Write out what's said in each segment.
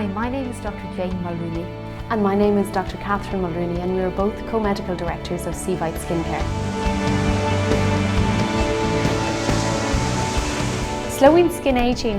Hi, my name is Dr. Jane Mulrooney. And my name is Dr. Catherine Mulrooney, and we are both co-medical directors of Seavite Skincare. Slowing skin ageing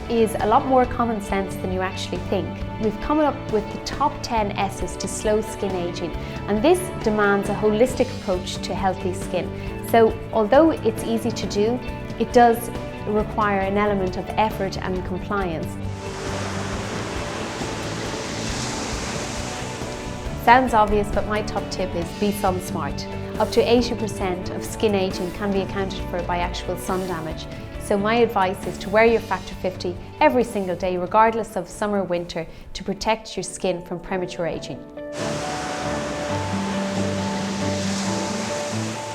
is a lot more common sense than you actually think. We've come up with the top 10 S's to slow skin ageing, and this demands a holistic approach to healthy skin. So although it's easy to do, it does require an element of effort and compliance. Sounds obvious, but my top tip is be sun smart. Up to 80% of skin ageing can be accounted for by actual sun damage. So my advice is to wear your Factor 50 every single day, regardless of summer or winter, to protect your skin from premature ageing.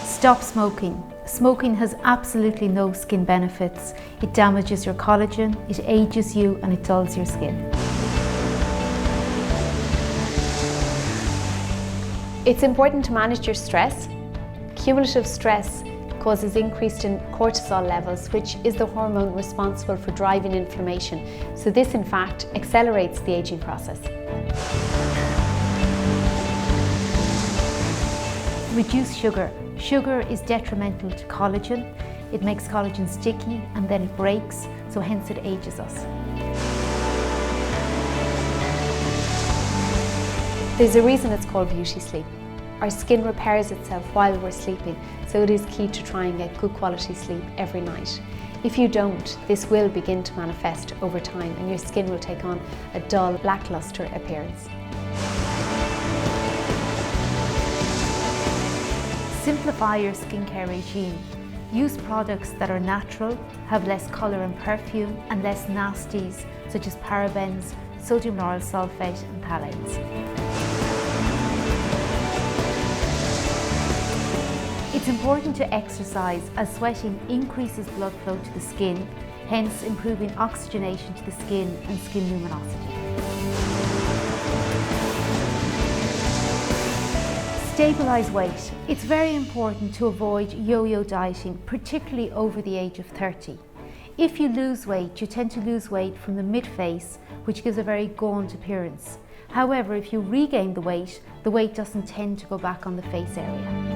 Stop smoking. Smoking has absolutely no skin benefits. It damages your collagen, it ages you, and it dulls your skin. It's important to manage your stress. Cumulative stress causes increased in cortisol levels, which is the hormone responsible for driving inflammation. So this, in fact, accelerates the aging process. Reduce sugar. Sugar is detrimental to collagen. It makes collagen sticky and then it breaks, so hence it ages us. There's a reason it's called beauty sleep. Our skin repairs itself while we're sleeping, so it is key to try and get good quality sleep every night. If you don't, this will begin to manifest over time and your skin will take on a dull, lackluster appearance. Simplify your skincare regime. Use products that are natural, have less colour and perfume, and less nasties such as parabens, sodium lauryl sulfate and phthalates. It's important to exercise as sweating increases blood flow to the skin, hence improving oxygenation to the skin and skin luminosity. Stabilise weight. It's very important to avoid yo-yo dieting, particularly over the age of 30. If you lose weight, you tend to lose weight from the mid-face, which gives a very gaunt appearance. However, if you regain the weight doesn't tend to go back on the face area.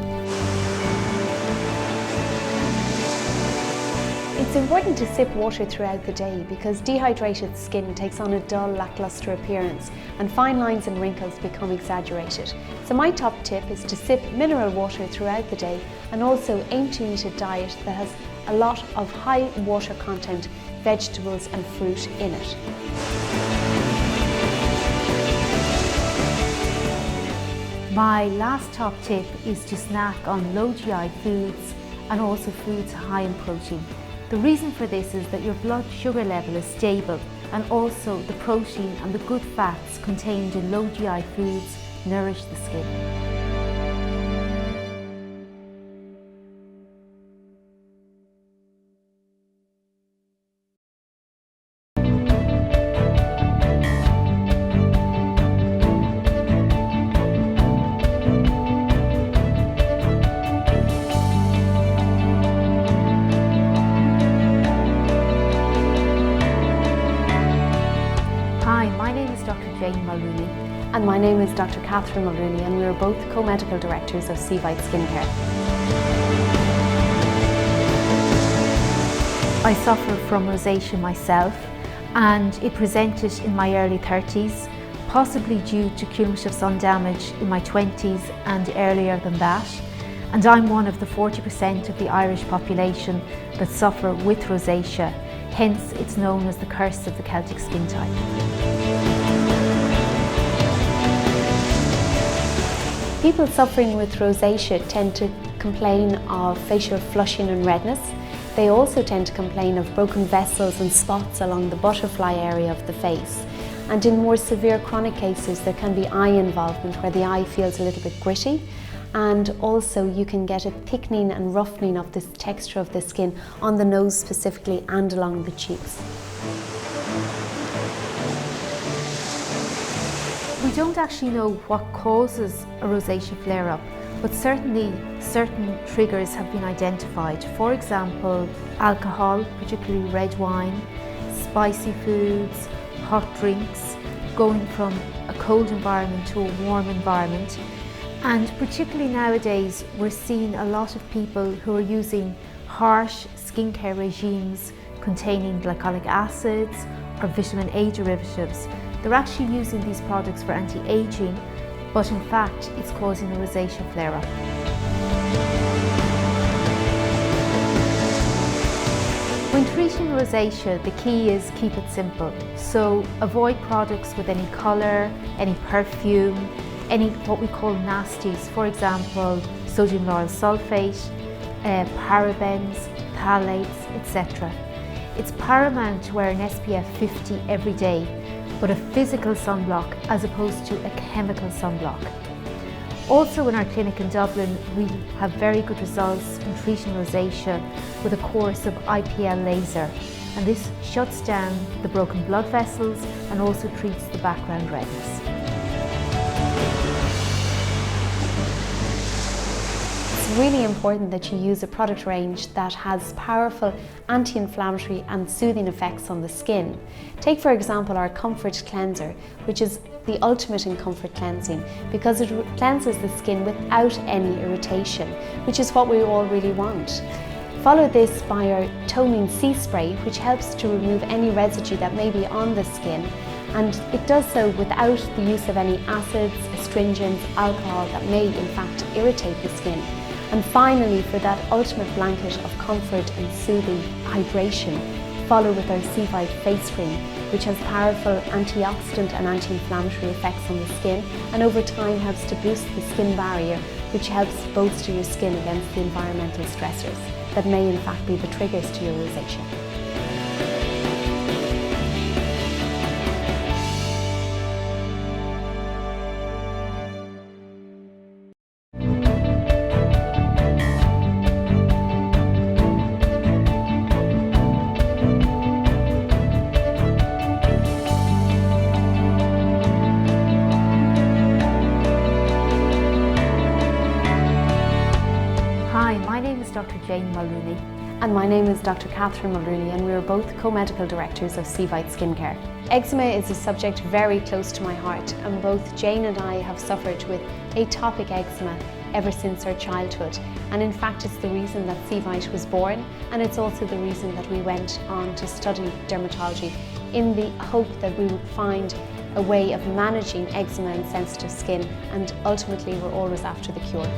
It's important to sip water throughout the day because dehydrated skin takes on a dull, lackluster appearance and fine lines and wrinkles become exaggerated. So my top tip is to sip mineral water throughout the day and also aim to eat a diet that has a lot of high water content, vegetables and fruit in it. My last top tip is to snack on low GI foods and also foods high in protein. The reason for this is that your blood sugar level is stable and also the protein and the good fats contained in low GI foods nourish the skin. Hi, my name is Dr. Jane Mulrooney. And my name is Dr. Catherine Mulrooney, and we are both co-medical directors of Seavite Skincare. I suffer from rosacea myself, and it presented in my early 30s, possibly due to cumulative sun damage in my 20s and earlier than that. And I'm one of the 40% of the Irish population that suffer with rosacea. Hence, it's known as the curse of the Celtic skin type. People suffering with rosacea tend to complain of facial flushing and redness. They also tend to complain of broken vessels and spots along the butterfly area of the face. And in more severe chronic cases, there can be eye involvement where the eye feels a little bit gritty. And also you can get a thickening and roughening of this texture of the skin on the nose specifically and along the cheeks. We don't actually know what causes a rosacea flare-up, but certainly certain triggers have been identified. For example, alcohol, particularly red wine, spicy foods, hot drinks, going from a cold environment to a warm environment. And particularly nowadays, we're seeing a lot of people who are using harsh skincare regimes containing glycolic acids or vitamin A derivatives. They're actually using these products for anti-aging, but in fact, it's causing a rosacea flare-up. When treating rosacea, the key is keep it simple. So avoid products with any colour, any perfume, any what we call nasties, for example, sodium lauryl sulfate, parabens, phthalates, etc. It's paramount to wear an SPF 50 every day, but a physical sunblock as opposed to a chemical sunblock. Also in our clinic in Dublin, we have very good results in treating rosacea with a course of IPL laser, and this shuts down the broken blood vessels and also treats the background redness. It's really important that you use a product range that has powerful anti-inflammatory and soothing effects on the skin. Take for example our Comfort Cleanser, which is the ultimate in comfort cleansing because it cleanses the skin without any irritation, which is what we all really want. Follow this by our Toning Sea Spray, which helps to remove any residue that may be on the skin, and it does so without the use of any acids, astringents, alcohol that may in fact irritate the skin. And finally, for that ultimate blanket of comfort and soothing hydration, follow with our Seavite face cream, which has powerful antioxidant and anti-inflammatory effects on the skin, and over time helps to boost the skin barrier, which helps bolster your skin against the environmental stressors that may in fact be the triggers to your rosacea. Hi, my name is Dr. Jane Mulrooney. And my name is Dr. Catherine Mulrooney, and we are both co-medical directors of Seavite Skincare. Eczema is a subject very close to my heart, and both Jane and I have suffered with atopic eczema ever since our childhood. And in fact, it's the reason that Seavite was born, and it's also the reason that we went on to study dermatology in the hope that we would find a way of managing eczema and sensitive skin, and ultimately we're always after the cure.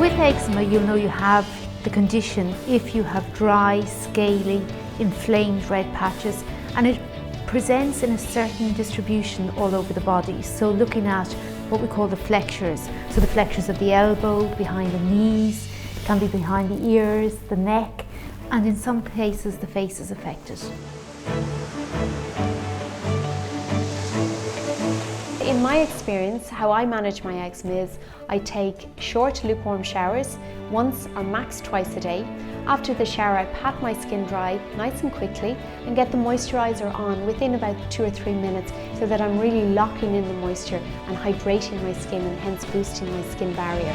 With eczema, you'll know you have the condition if you have dry, scaly, inflamed red patches, and it presents in a certain distribution all over the body. So looking at what we call the flexures, so the flexures of the elbow, behind the knees, can be behind the ears, the neck, and in some cases the face is affected. In my experience, how I manage my eczema is I take short lukewarm showers, once or max twice a day. After the shower, I pat my skin dry nice and quickly and get the moisturiser on within about 2 or 3 minutes so that I'm really locking in the moisture and hydrating my skin and hence boosting my skin barrier.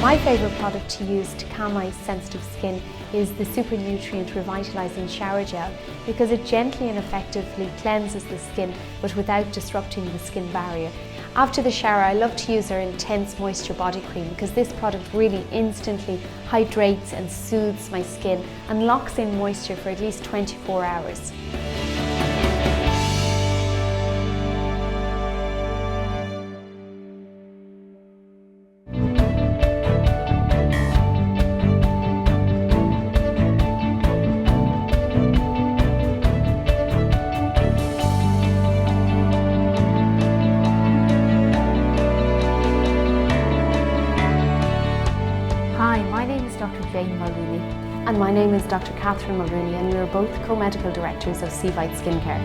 My favourite product to use to calm my sensitive skin is the Super Nutrient Revitalising Shower Gel because it gently and effectively cleanses the skin but without disrupting the skin barrier. After the shower, I love to use our Intense Moisture Body Cream because this product really instantly hydrates and soothes my skin and locks in moisture for at least 24 hours. Hi, my name is Dr. Jane Mulrooney. And my name is Dr. Catherine Mulrooney, and we are both co-medical directors of Seavite Skincare.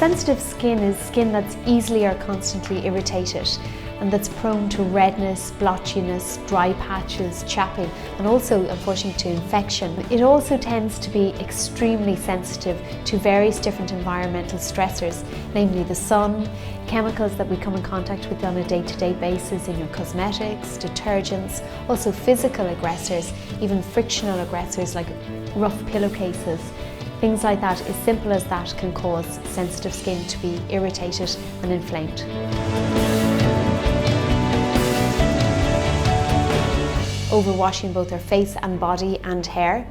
Sensitive skin is skin that's easily or constantly irritated and that's prone to redness, blotchiness, dry patches, chapping, and also unfortunately to infection. It also tends to be extremely sensitive to various different environmental stressors, namely the sun, chemicals that we come in contact with on a day-to-day basis in your cosmetics, detergents, also physical aggressors, even frictional aggressors like rough pillowcases. Things like that, as simple as that, can cause sensitive skin to be irritated and inflamed. Overwashing both our face and body and hair,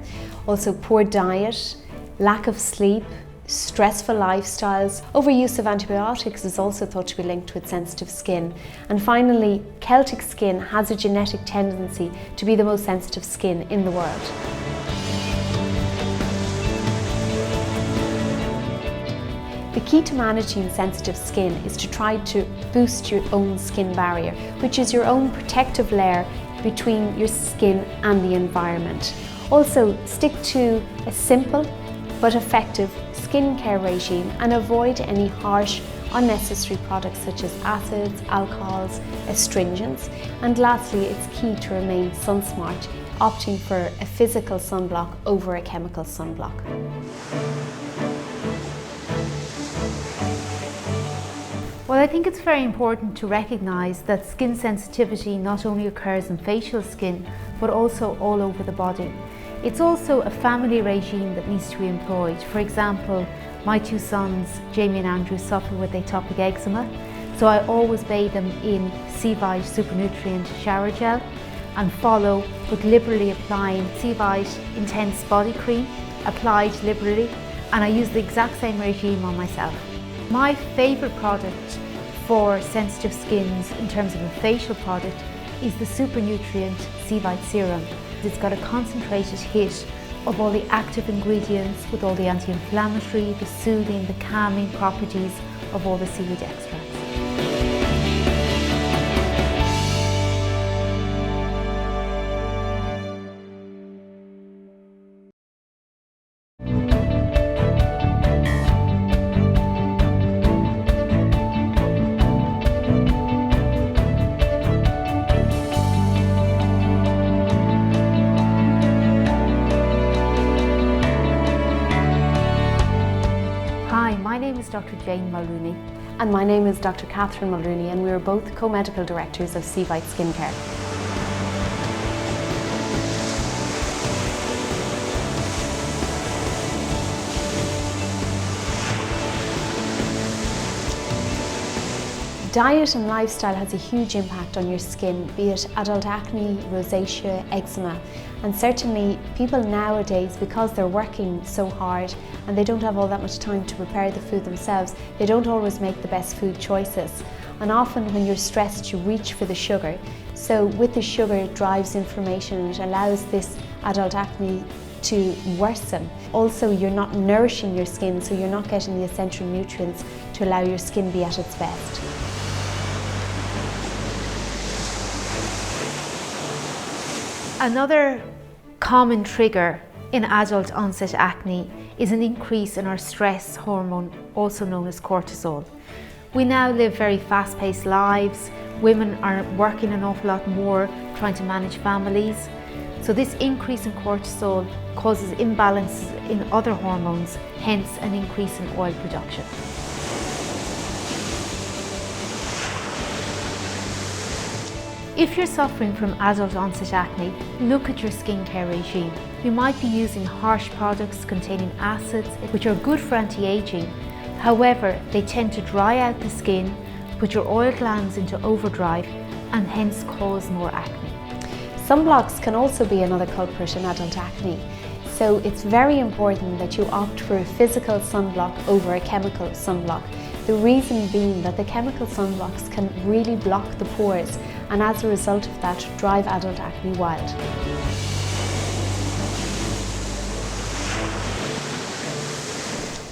also poor diet, lack of sleep, stressful lifestyles. Overuse of antibiotics is also thought to be linked with sensitive skin. And finally, Celtic skin has a genetic tendency to be the most sensitive skin in the world. The key to managing sensitive skin is to try to boost your own skin barrier, which is your own protective layer between your skin and the environment. Also, stick to a simple but effective skincare regime and avoid any harsh, unnecessary products such as acids, alcohols, astringents. And lastly, it's key to remain sun smart, opting for a physical sunblock over a chemical sunblock. Well, I think it's very important to recognise that skin sensitivity not only occurs in facial skin, but also all over the body. It's also a family regime that needs to be employed. For example, my two sons, Jamie and Andrew, suffer with atopic eczema, so I always bathe them in Seavite Super Nutrient shower gel and follow with liberally applying Seavite Intense Body Cream, applied liberally, and I use the exact same regime on myself. My favourite product for sensitive skins in terms of a facial product is the Super Nutrient Seavite Serum. It's got a concentrated hit of all the active ingredients with all the anti-inflammatory, the soothing, the calming properties of all the seaweed extracts. Hi, my name is Dr. Jane Mulrooney. And my name is Dr. Catherine Mulrooney, and we are both co-medical directors of Seavite Skincare. Diet and lifestyle has a huge impact on your skin, be it adult acne, rosacea, eczema. And certainly people nowadays, because they're working so hard and they don't have all that much time to prepare the food themselves, they don't always make the best food choices. And often when you're stressed, you reach for the sugar. So with the sugar, it drives inflammation and it allows this adult acne to worsen. Also, you're not nourishing your skin, so you're not getting the essential nutrients to allow your skin to be at its best. Another common trigger in adult onset acne is an increase in our stress hormone, also known as cortisol. We now live very fast-paced lives. Women are working an awful lot more, trying to manage families. So this increase in cortisol causes imbalances in other hormones, hence an increase in oil production. If you're suffering from adult onset acne, look at your skincare regime. You might be using harsh products containing acids, which are good for anti-aging. However, they tend to dry out the skin, put your oil glands into overdrive, and hence cause more acne. Sunblocks can also be another culprit in adult acne. So it's very important that you opt for a physical sunblock over a chemical sunblock. The reason being that the chemical sunblocks can really block the pores, and as a result of that, drive adult acne wild.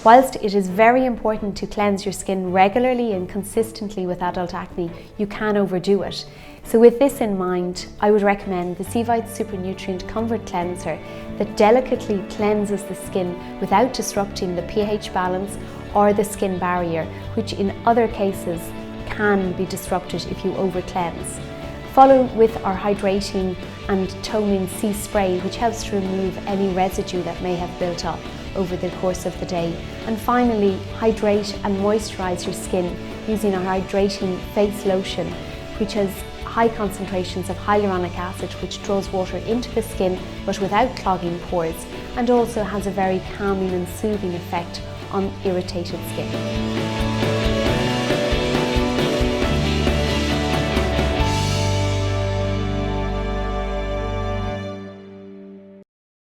Whilst it is very important to cleanse your skin regularly and consistently with adult acne, you can overdo it. So with this in mind, I would recommend the Seavite Super Nutrient Comfort Cleanser that delicately cleanses the skin without disrupting the pH balance or the skin barrier, which in other cases can be disrupted if you over cleanse. Follow with our hydrating and toning sea spray, which helps to remove any residue that may have built up over the course of the day. And finally, hydrate and moisturize your skin using our hydrating face lotion, which has high concentrations of hyaluronic acid, which draws water into the skin but without clogging pores, and also has a very calming and soothing effect on irritated skin.